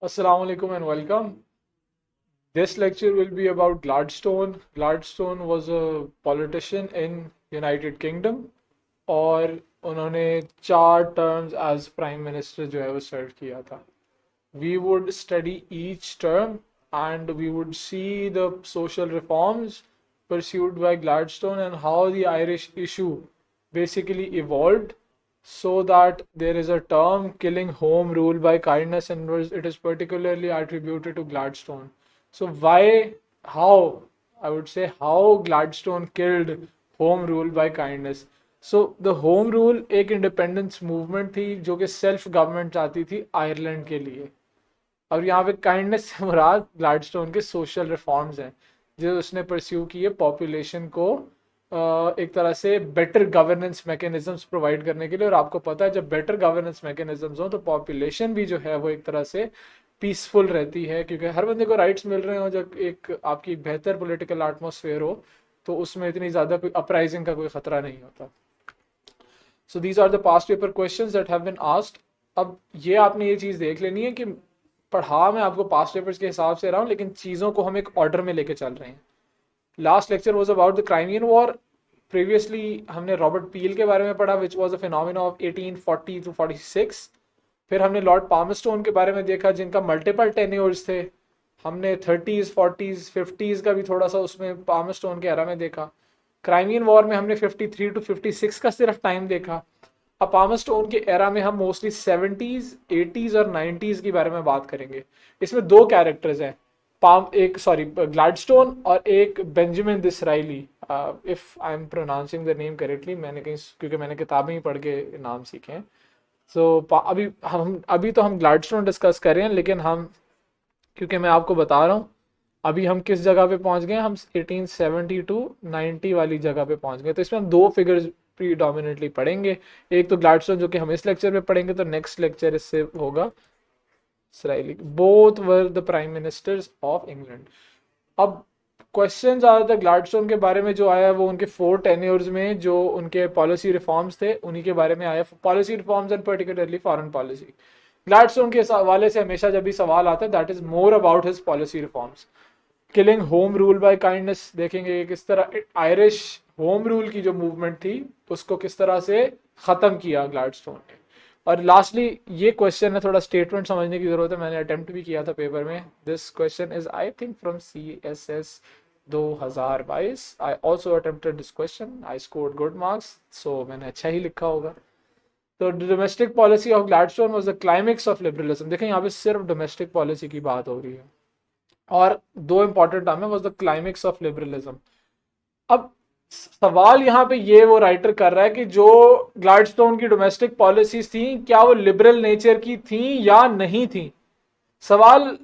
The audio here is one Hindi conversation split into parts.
Assalamu alaikum and welcome. This lecture will be about Gladstone. Gladstone was a politician in United Kingdom और उन्होंने 4 terms as prime minister जो है वो सर्व किया था. We would study each term and we would see the social reforms pursued by Gladstone and how the Irish issue basically evolved so that there is a term killing home rule by kindness and it is particularly attributed to Gladstone. So why, how, I would say how Gladstone killed home rule by kindness. So the home rule एक इंडिपेंडेंस मूवमेंट थी जो कि सेल्फ गवर्नमेंट चाहती थी आयरलैंड के लिए. और यहाँ पे काइंडनेस से मुराद ग्लैडस्टोन के सोशल रिफॉर्म्स हैं जो उसने परस्यू किए पॉपुलेशन को एक तरह से बेटर गवर्नेंस मैकेनिज्म्स प्रोवाइड करने के लिए. और आपको पता है जब बेटर गवर्नेंस मैकेनिज्म्स हो तो पॉपुलेशन भी जो है वो एक तरह से पीसफुल रहती है क्योंकि हर बंदे को राइट्स मिल रहे हो. जब एक आपकी बेहतर पॉलिटिकल एटमॉस्फेयर हो तो उसमें इतनी ज़्यादा कोई अपराइजिंग का कोई खतरा नहीं होता. So these are the past paper questions that have been asked. अब ये आपने ये चीज़ देख लेनी है कि पढ़ा मैं आपको पास्ट पेपर्स के हिसाब से रहा हूँ लेकिन चीज़ों को हम एक ऑर्डर में लेके चल रहे हैं. Last lecture was about the Crimean war. Previously हमने रॉबर्ट पील के बारे में पढ़ा which was a phenomena of 1840 to 46. फिर हमने लॉर्ड पामस्टोन के बारे में देखा जिनका मल्टीपल टेन्योर्स थे. हमने 30s 40s 50s का भी थोड़ा सा उसमें पामस्टोन के एरा में देखा. क्राइमियन वॉर में हमने 53 टू 56 का सिर्फ टाइम देखा. अब पामस्टोन के एरा में हम मोस्टली 70s 80s और 90s के बारे में बात करेंगे. इसमें दो कैरेक्टर्स हैं, ग्लैडस्टोन और एक Benjamin Disraeli. If I am pronouncing the name correctly, मैंने कहीं क्योंकि मैंने किताबें ही पढ़ के नाम सीखे हैं. अभी तो हम ग्लैडस्टोन डिस्कस कर रहे हैं लेकिन हम क्योंकि मैं आपको बता रहा हूँ अभी हम किस जगह पे पहुंच गए, हम 1870 टू 90 वाली जगह पे पहुंच गए. तो इसमें हम दो फिगर्स प्रीडोमिनेटली पढ़ेंगे. एक तो ग्लैडस्टोन जो कि हम इस लेक्चर में पढ़ेंगे तो नेक्स्ट लेक्चर इससे होगा Israeli. Both were the prime ministers of England. अब क्वेश्चन ज़्यादातर ग्लैडस्टोन के बारे में जो आया है वो उनके 4 टेन्योर्स में जो उनके पॉलिसी रिफॉर्म्स थे उन्हीं के बारे में आया. Policy reforms and particularly foreign policy. Gladstone के हवाले से हमेशा जब भी सवाल आता है that is more about his policy reforms. Killing home rule by kindness देखेंगे किस तरह आयरिश होम रूल की जो मूवमेंट थी उसको किस तरह से खत्म किया ग्लैडस्टोन ने. और लास्टली ये क्वेश्चन है, थोड़ा स्टेटमेंट समझने की जरूरत है, मैंने अटेम्प्ट भी किया था पेपर में. This question is I think from CSS 2022. I also attempted this question. I scored good marks so मैंने अच्छा ही लिखा होगा. तो domestic policy of Gladstone was the climax of liberalism. देखें यहाँ पे सिर्फ डोमेस्टिक पॉलिसी की बात हो रही है और दो इंपॉर्टेंट टर्म है was the climax of liberalism. अब सवाल यहाँ पे ये वो राइटर कर रहा है कि जो ग्लैडस्टोन की डोमेस्टिक पॉलिसीज थी क्या वो लिबरल नेचर की थी या नहीं थी. सवाल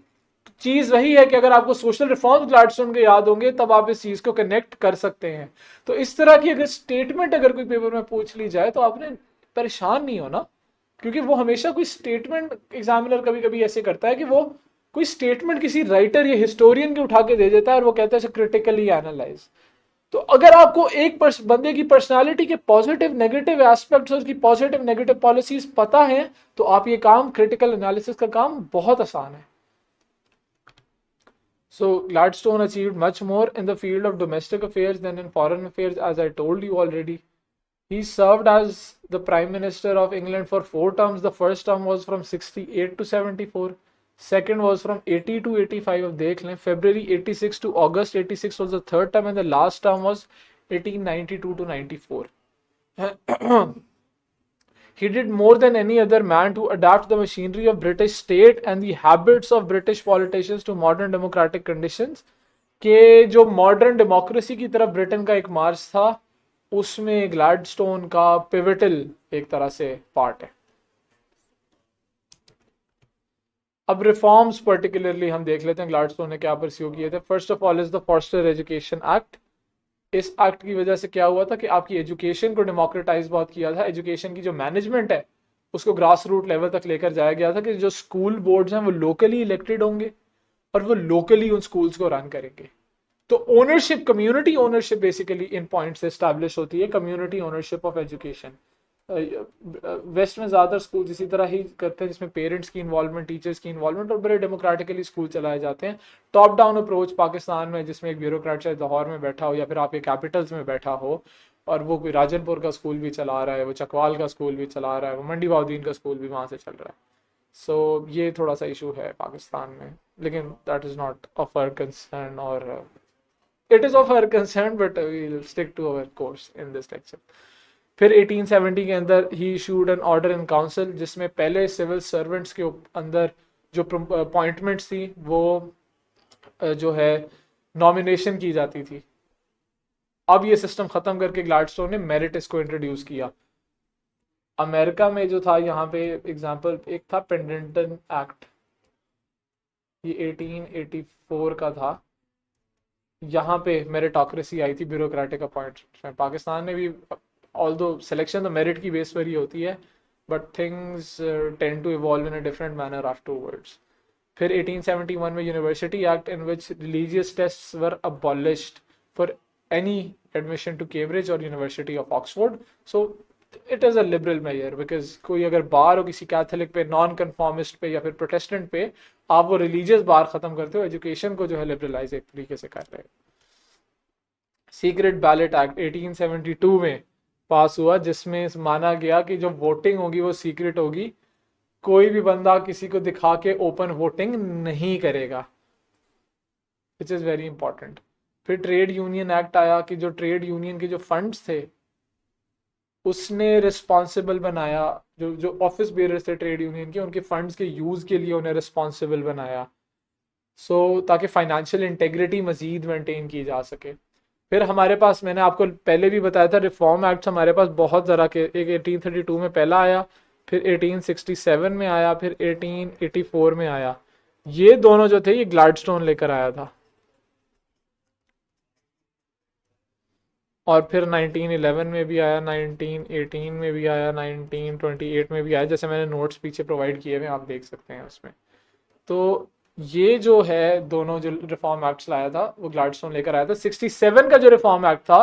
चीज वही है कि अगर आपको सोशल रिफॉर्म ग्लैडस्टोन के याद होंगे तब आप इस चीज को कनेक्ट कर सकते हैं. तो इस तरह की अगर स्टेटमेंट अगर कोई पेपर में पूछ ली जाए तो आपने परेशान नहीं होना क्योंकि वो हमेशा कोई स्टेटमेंट एग्जामिनर कभी कभी ऐसे करता है कि वो कोई स्टेटमेंट किसी राइटर या हिस्टोरियन के उठा के दे देता है और वो कहता है क्रिटिकली एनालाइज. तो अगर आपको एक बंदे की पर्सनालिटी के पॉजिटिव नेगेटिव एस्पेक्ट्स और उसकी पॉजिटिव नेगेटिव पॉलिसीज पता है तो आप ये काम क्रिटिकल एनालिसिस का काम बहुत आसान है. So Gladstone achieved much more in the field of domestic affairs than in foreign affairs, as I told you already. He served as the Prime Minister of England for 4 terms. The first term was from 68 to 74. Second was from 80 to 85 of देख लें. February 86 to August 86 was the third term and the last term was 1892 to 94. He did more than any other man to adapt the machinery of British state and the habits of British politicians to modern democratic conditions. के जो मॉडर्न डेमोक्रेसी की तरफ ब्रिटेन का एक मार्च था उसमें ग्लैडस्टोन का पिवटल एक तरह से पार्ट है. अब रिफॉर्म्स पर्टिकुलरली हम देख लेते हैं ग्लैडस्टोन ने क्या परस्यू किए थे. First of all is the foster education act. इस एक्ट की वजह से क्या हुआ था कि आपकी एजुकेशन को डेमोक्रेटाइज बहुत किया था. एजुकेशन की जो मैनेजमेंट है उसको ग्रास रूट लेवल तक लेकर जाया गया था कि जो स्कूल बोर्ड्स हैं वो लोकली इलेक्टेड होंगे और वो लोकली उन स्कूल्स को रन करेंगे. तो ओनरशिप, कम्युनिटी ओनरशिप बेसिकली इन पॉइंट से एस्टैब्लिश होती है, community ownership of education. West में ज़्यादातर स्कूल इसी तरह ही करते हैं, जिसमें पेरेंट्स की इन्वॉल्वमेंट, टीचर्स की इन्वॉल्वमेंट, और बड़े डेमोक्रेटिकली स्कूल चलाए जाते हैं। टॉप डाउन अप्रोच पाकिस्तान में, जिसमें एक ब्यूरोक्रेट शायद लाहौर में बैठा हो या फिर आपके कैपिटल्स में बैठा हो, और वो कोई राजनपुर का स्कूल भी चला रहा है, वो चकवाल का स्कूल भी चला रहा है, वो मंडी बहाउद्दीन का स्कूल भी वहाँ से चल रहा है। सो ये थोड़ा सा इशू है पाकिस्तान में, लेकिन that is not of our concern, और it is of our concern, but we will stick to our course in this lecture. फिर 1870 के अंदर ही issued an order in council, जिसमें पहले सिविल सर्वेंट्स के अंदर जो अपॉइंटमेंट्स थी वो जो है नॉमिनेशन की जाती थी। अब ये सिस्टम खत्म करके ग्लैडस्टोन ने मेरिट इसको इंट्रोड्यूस किया। अमेरिका में जो था, यहाँ पे एग्जांपल एक था पेंडेंटन एक्ट, ये 1884 का था। यहाँ पे मेरिटोक्रेसी आई थी ब्यूरोक्रेटिक अपॉइंटमेंट में। पाकिस्तान में भी ऑल्दो सिलेक्शन तो मेरिट की बेस पर ही होती है, but things tend to evolve in a different manner afterwards. फिर 1871 में university act, in which religious tests were abolished for any admission to Cambridge और university of Oxford. So it is a liberal measure, because कोई अगर बार हो किसी कैथोलिक पे, नॉन कन्फॉर्मिस्ट पे या फिर प्रोटेस्टेंट पे, आप वो रिलीजियस बार खत्म करते हो, एजुकेशन को जो है लिबरलाइज एक तरीके से कर रहे हो। सीक्रेट बैलेट एक्ट 1872 में पास हुआ, जिसमें माना गया कि जो वोटिंग होगी वो सीक्रेट होगी, कोई भी बंदा किसी को दिखा के ओपन वोटिंग नहीं करेगा, विच इज़ वेरी इंपॉर्टेंट। फिर ट्रेड यूनियन एक्ट आया कि जो ट्रेड यूनियन के जो फंड्स थे उसने रिस्पॉन्सिबल बनाया, जो ऑफिस बेयरर्स थे ट्रेड यूनियन के, उनके फंड्स के यूज़ के लिए उन्हें रिस्पॉन्सिबल बनाया, ताकि फाइनेंशियल इंटेग्रिटी मजीद मेंटेन की जा सके। फिर हमारे पास, मैंने आपको पहले भी बताया था, रिफॉर्म एक्ट हमारे पास बहुत ज़रा के, एक 1832 में पहला आया, फिर 1867 में आया, फिर 1884 में आया। ये दोनों जो थे ये ग्लैडस्टोन लेकर आया था। और फिर 1911 में भी आया, 1918 में भी आया, 1928 में भी आया, जैसे मैंने नोट्स पीछे प्रोवाइड किए हुए आप देख सकते हैं उसमें। तो ये जो है दोनों जो रिफॉर्म एक्ट्स लाया था वो ग्लैडस्टोन लेकर आया था। 67 का जो रिफॉर्म एक्ट था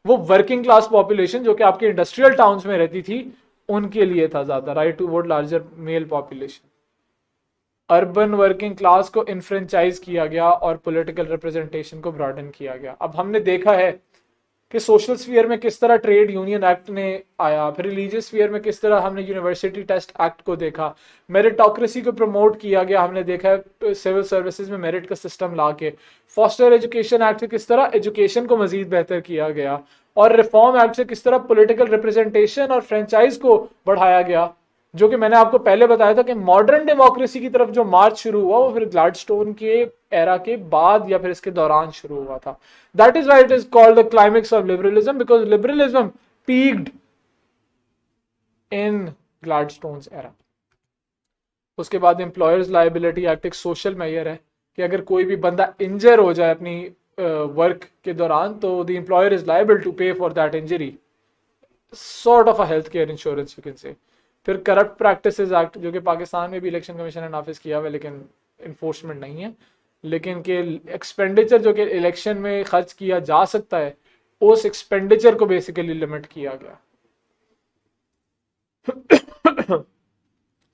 वो वर्किंग क्लास पॉपुलेशन जो कि आपके इंडस्ट्रियल टाउन्स में रहती थी उनके लिए था ज़्यादा, right to vote larger male population. Urban working class को इनफ्रेंचाइज किया गया और पॉलिटिकल रिप्रेजेंटेशन को ब्रॉडन किया गया। अब हमने देखा है कि सोशल स्फीयर में किस तरह ट्रेड यूनियन एक्ट ने आया, फिर रिलीजियस स्फीयर में किस तरह हमने यूनिवर्सिटी टेस्ट एक्ट को देखा, मेरिटोक्रेसी को प्रमोट किया गया, हमने देखा है सिविल सर्विसेज में मेरिट का सिस्टम ला के, फॉस्टर एजुकेशन एक्ट से किस तरह एजुकेशन को मजीद बेहतर किया गया, और रिफॉर्म एक्ट से किस तरह पॉलिटिकल रिप्रेजेंटेशन और फ्रेंचाइज को बढ़ाया गया, जो कि मैंने आपको पहले बताया था कि मॉडर्न डेमोक्रेसी की तरफ जो मार्च शुरू हुआ वो फिर ग्लैडस्टोन के एरा के बाद या फिर इसके दौरान शुरू हुआ था। That is why it is called the climax of liberalism, because liberalism peaked in Gladstone's era. उसके बाद एम्प्लॉयर्स लायबिलिटी एक्ट एक सोशल मेजर है कि अगर कोई भी बंदा इंजर हो जाए अपनी वर्क के दौरान तो the employer is liable to pay for that injury, sort of a health care insurance you can say. फिर करप्ट प्रैक्टिसेस एक्ट जो कि पाकिस्तान में भी इलेक्शन कमीशन ने नाफिज किया हुआ है लेकिन इन्फोर्समेंट नहीं है, लेकिन के एक्सपेंडिचर जो कि इलेक्शन में खर्च किया जा सकता है उस एक्सपेंडिचर को बेसिकली लिमिट किया गया।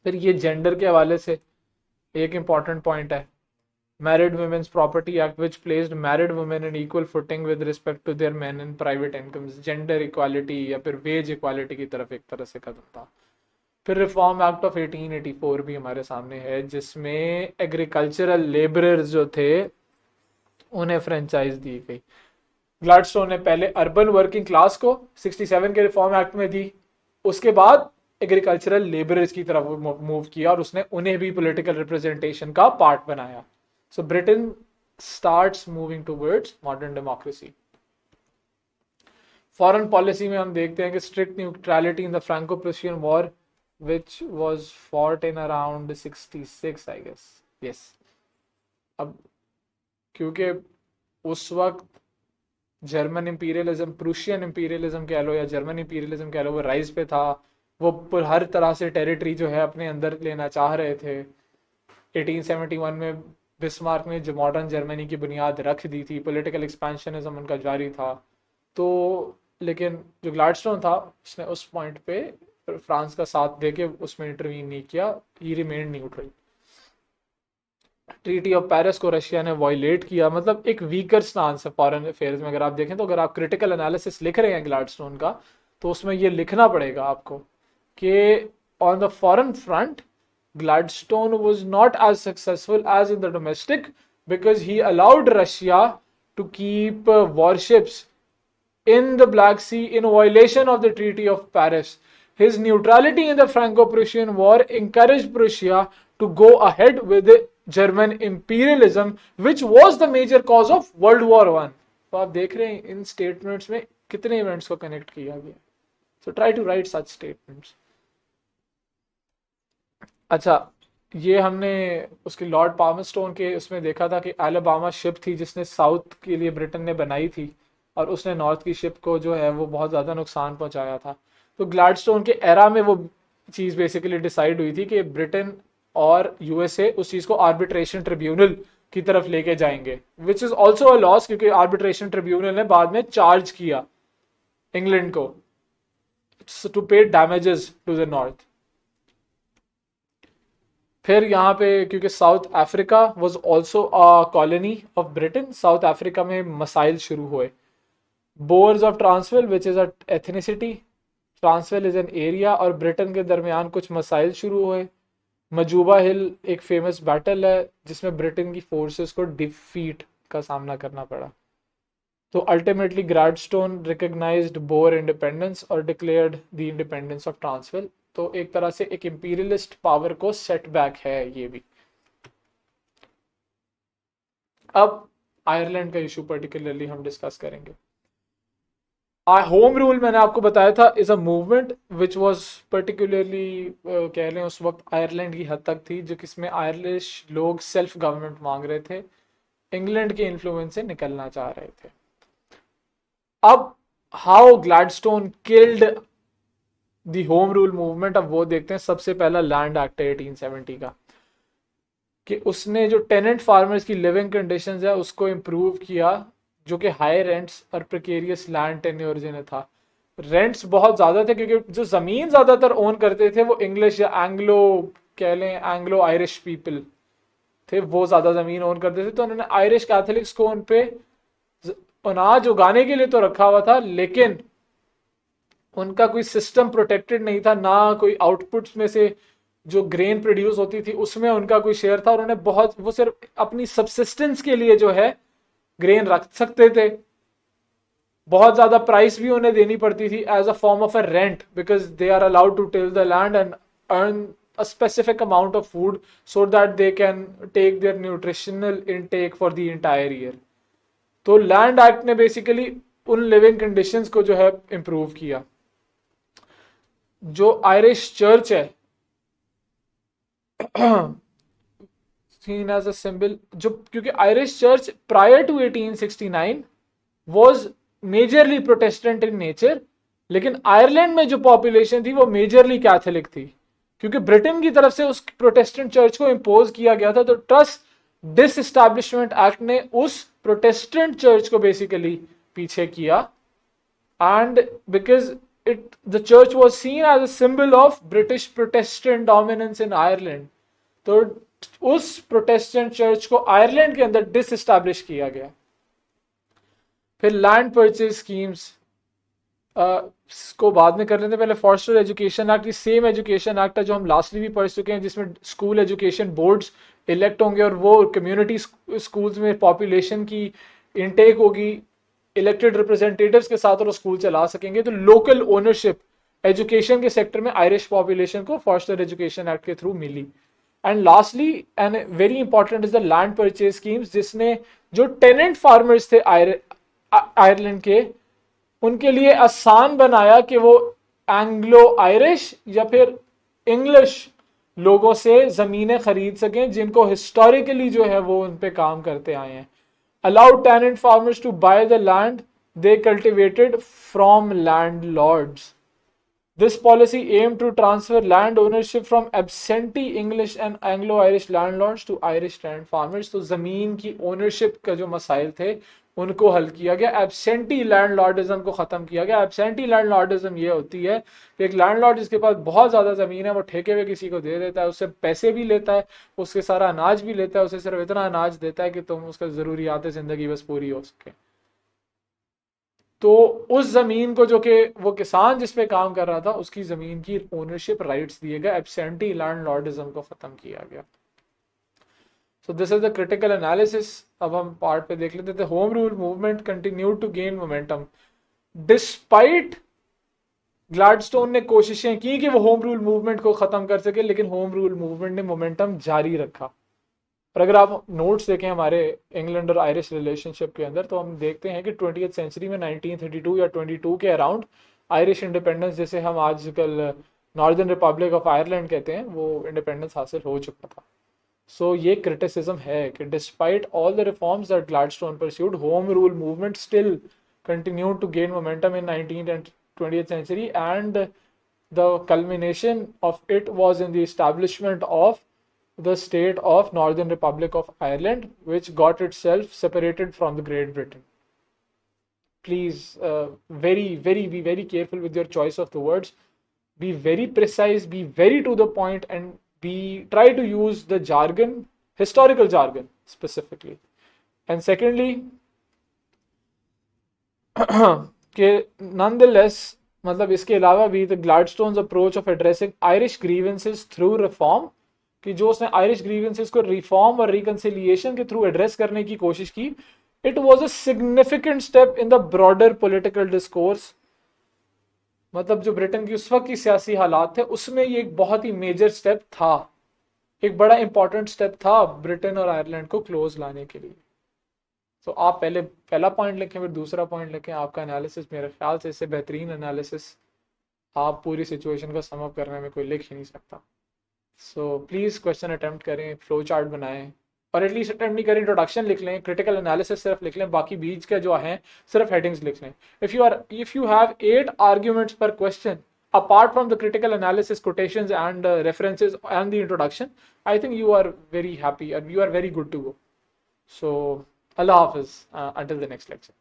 फिर ये जेंडर के हवाले से एक इंपॉर्टेंट पॉइंट है, married women's property act which placed married women in equal footing with respect to their men in private incomes. Gender equality या फिर वेज इक्वालिटी की तरफ एक तरह से कदम था। फिर रिफॉर्म एक्ट ऑफ 1884 भी हमारे सामने है जिसमें एग्रीकल्चरल लेबरर्स जो थे उन्हें फ्रेंचाइज दी गई। ग्लैडस्टोन ने पहले अर्बन वर्किंग क्लास को 67 के रिफॉर्म एक्ट में दी, उसके बाद एग्रीकल्चरल लेबरर्स की तरफ मूव किया और उसने उन्हें भी पॉलिटिकल रिप्रेजेंटेशन का पार्ट बनाया। So Britain starts moving towards modern democracy. Foreign policy में हम देखते हैं कि strict neutrality in the Franco Prussian war which was fought in around 66 I guess, yes। अब क्योंकि उस वक्त जर्मन इंपीरियलिज्म, प्रूशियन इंपीरियलिज्म कह लो या जर्मन इंपीरियलिज्म कह लो, वो राइज पे था, वो हर तरह से टेरिटरी जो है अपने अंदर लेना चाह रहे थे। 1871 में बिस्मार्क ने जो मॉडर्न जर्मनी की बुनियाद रख दी थी, पॉलिटिकल एक्सपेंशनिज्म उनका जारी था। तो लेकिन जो ग्लैडस्टोन था उसने उस पॉइंट पे फ्रांस का साथ देके उसमें इंटरवीन नहीं किया, he remain neutral. Treaty of Paris को रशिया ने वायलेट किया, मतलब एक वीकर स्टांस है फॉरेन अफेयर्स में। अगर आप देखें तो अगर आप क्रिटिकल एनालिसिस लिख रहे हैं ग्लैडस्टोन का, तो उसमें ये लिखना पड़ेगा आपको कि on the foreign front Gladstone was not as successful as in the domestic because he allowed Russia to keep warships in the Black Sea in violation of the Treaty of Paris. His neutrality in the Franco-Prussian War encouraged Prussia to go ahead with the German imperialism, which was the major cause of World War I. तो आप देख रहे हैं इन स्टेटमेंट्स में कितने इवेंट्स को कनेक्ट किया गया। So try to write such statements. अच्छा, ये हमने उसकी लॉर्ड पामरस्टोन के उसमें देखा था कि एलाबामा शिप थी जिसने साउथ के लिए ब्रिटेन ने बनाई थी, और उसने नॉर्थ की शिप को जो है वो बहुत ज़्यादा नुकसान पहुंचाया था। तो ग्लैडस्टोन के एरा में वो चीज़ बेसिकली डिसाइड हुई थी कि ब्रिटेन और यूएसए उस चीज़ को आर्बिट्रेशन ट्रिब्यूनल की तरफ लेके जाएंगे, which is also a loss, क्योंकि आर्बिट्रेशन ट्रिब्यूनल ने बाद में चार्ज किया इंग्लैंड को टू पे डैमेजेस टू द नॉर्थ। फिर यहाँ पे क्योंकि South Africa was also a colony of Britain, South Africa में मसाइल शुरू हुए। Boers of Transvaal which is a ethnicity, Transvaal is an area, और ब्रिटेन के दरमियान कुछ मसाइल शुरू हुए। मजूबा हिल एक फेमस बैटल है जिसमें ब्रिटेन की फोर्सेस को डिफीट का सामना करना पड़ा। तो ultimately Gladstone recognised Boer independence और declared the independence of Transvaal. तो एक तरह से एक इंपीरियलिस्ट पावर को सेटबैक है ये भी। अब आयरलैंड का इशू पर्टिकुलरली हम डिस्कस करेंगे। होम रूल मैंने आपको बताया था is a movement which was particularly कह लें उस वक्त आयरलैंड की हद तक थी, जो किसमें आयरिश लोग सेल्फ गवर्नमेंट मांग रहे थे, इंग्लैंड के इन्फ्लुएंस से निकलना चाह रहे थे। अब how Gladstone killed the home rule movement, अब वो देखते हैं। सबसे पहला लैंड एक्ट है 1870 का, कि उसने जो टेनेंट फार्मर्स की लिविंग कंडीशंस है उसको इम्प्रूव किया, जो कि हाई रेंट्स और प्रिकेरियस लैंड टेन्योर जिन्हें था। रेंट्स बहुत ज़्यादा थे क्योंकि जो ज़मीन ज़्यादातर ओन करते थे वो इंग्लिश या एंग्लो कह लें एंग्लो आयरिश पीपल थे, वो ज़्यादा ज़मीन ओन करते थे। तो उन्होंने आयरिश कैथोलिक्स को उन पे अनाज उगाने के लिए तो रखा हुआ था, लेकिन उनका कोई सिस्टम प्रोटेक्टेड नहीं था, ना कोई आउटपुट्स में से जो ग्रेन प्रोड्यूस होती थी उसमें उनका कोई शेयर था। और उन्हें बहुत, वो सिर्फ अपनी सबसिस्टेंस के लिए जो है ग्रेन रख सकते थे। बहुत ज्यादा प्राइस भी उन्हें देनी पड़ती थी as a form of a rent, because they are allowed to till the land and earn a specific amount of food so that they can take their nutritional intake for the entire year. तो लैंड एक्ट ने बेसिकली उन लिविंग कंडीशंस को जो है इंप्रूव किया। जो आयरिश चर्च है seen as a symbol, जो क्योंकि Irish church prior to 1869 was majorly protestant in nature, लेकिन आयरलैंड में जो पॉपुलेशन थी वो मेजरली कैथोलिक थी, क्योंकि ब्रिटेन की तरफ से उस प्रोटेस्टेंट चर्च को इम्पोज किया गया था। तो ट्रस्ट डिसएस्टैब्लिशमेंट एक्ट ने उस प्रोटेस्टेंट चर्च को बेसिकली पीछे किया, and because the church was seen as a symbol of British protestant dominance in Ireland. तो उस प्रोटेस्टेंट चर्च को आयरलैंड के अंदर डिसएस्टैब्लिश किया गया। फिर लैंड परचेज स्कीम्स को बाद में कर लेते हैं। पहले Forster education act, same education act है जो हम लास्टली भी पढ़ चुके हैं, जिसमें स्कूल एजुकेशन बोर्ड्स इलेक्ट होंगे और वो कम्युनिटी स्कूल्स में पॉपुलेशन की इनटेक होगी इलेक्टेड रिप्रेजेंटेटिव्स के साथ और वो स्कूल चला सकेंगे। तो लोकल ओनरशिप एजुकेशन के सेक्टर में आयरिश पॉपुलेशन को फॉरेस्टर एजुकेशन एक्ट के थ्रू मिली। And lastly and very important is the land purchase schemes, जिसने जो टेनेंट फार्मर्स थे आयरलैंड के, उनके लिए आसान बनाया कि वो एंग्लो आयरिश या फिर इंग्लिश लोगों से जमीनें खरीद सकें जिनको हिस्टोरिकली जो है वो उन पे काम करते आए हैं। Allowed tenant farmers to buy the land they cultivated from landlords. This policy aimed to transfer land ownership from absentee English and Anglo-Irish landlords to Irish tenant farmers. तो जमीन की ओनरशिप का जो मसाइल थे उनको हल किया गया। एब्सेंटी लैंडलॉर्डिज्म को खत्म किया गया। एब्सेंटी लैंडलॉर्डिज्म ये होती है कि एक लैंडलॉर्ड जिसके पास बहुत ज्यादा जमीन है वो ठेके में किसी को दे देता है, उससे पैसे भी लेता है, उसके सारा अनाज भी लेता है, उसे सिर्फ इतना अनाज देता है कि तुम उसका जरूरियात जिंदगी बस पूरी हो सके। तो उस जमीन को जो कि वो किसान जिस पे काम कर रहा था उसकी जमीन की ओनरशिप राइट्स दिए गए, एब्सेंटी लैंडलॉर्डिज्म को खत्म किया गया। So this is the critical analysis. अब हम पार्ट पे देख लेते थे। Home rule movement continued to gain momentum despite Gladstone ने कोशिशें की कि वो होम रूल मूवमेंट को खत्म कर सके, लेकिन होम रूल मूवमेंट ने मोमेंटम जारी रखा। और अगर आप नोट्स देखें हमारे इंग्लैंड और आयरिश रिलेशनशिप के अंदर, तो हम देखते हैं कि 20th सेंचुरी में 1932 या 22 के अराउंड आयरिश इंडिपेंडेंस, जैसे हम आजकल नॉर्दर्न रिपब्लिक ऑफ आयरलैंड कहते हैं, वो इंडिपेंडेंस हासिल हो चुका था। सो ये क्रिटिसिज्म है कि despite all the reforms that Gladstone pursued, home rule movement still continued to gain momentum in 19th and 20th century, and the culmination of it was in the establishment of the state of Northern Republic of Ireland, which got itself separated from the Great Britain. Please, be very careful with your choice of the words. Be very precise, be very to the point, and try to use the jargon, historical jargon specifically. And secondly, कि nonetheless, मतलब इसके अलावा भी the Gladstone's approach of addressing Irish grievances through reform, कि जो उसने आयरिश ग्रीवेंसेस को रिफॉर्म और रिकंसिलिएशन के थ्रू एड्रेस करने की कोशिश की, it was a significant step in the broader political discourse. मतलब जो ब्रिटेन की उस वक्त की सियासी हालात थे उसमें ये एक बहुत ही मेजर स्टेप था, एक बड़ा इंपॉर्टेंट स्टेप था ब्रिटेन और आयरलैंड को क्लोज लाने के लिए। तो आप पहले पहला पॉइंट लिखें, फिर दूसरा पॉइंट लिखें। आपका एनालिसिस मेरे ख्याल से इससे बेहतरीन एनालिसिस आप पूरी सिचुएशन को सम अप करने में कोई लिख ही नहीं सकता। सो प्लीज़ क्वेश्चन अटेम्प्ट करें, फ्लो चार्ट बनाएं, और एटलीस्ट अटेम्प्ट नहीं करें इंट्रोडक्शन लिख लें, क्रिटिकल एनालिसिस सिर्फ लिख लें, बाकी बीच का जो है सिर्फ हेडिंग्स लिख लें। इफ यू हैव 8 आर्ग्यूमेंट्स पर question apart from the critical analysis, quotations and references and the introduction, I think you are very happy and you are very good to go. So Allah Hafiz, until the next lecture.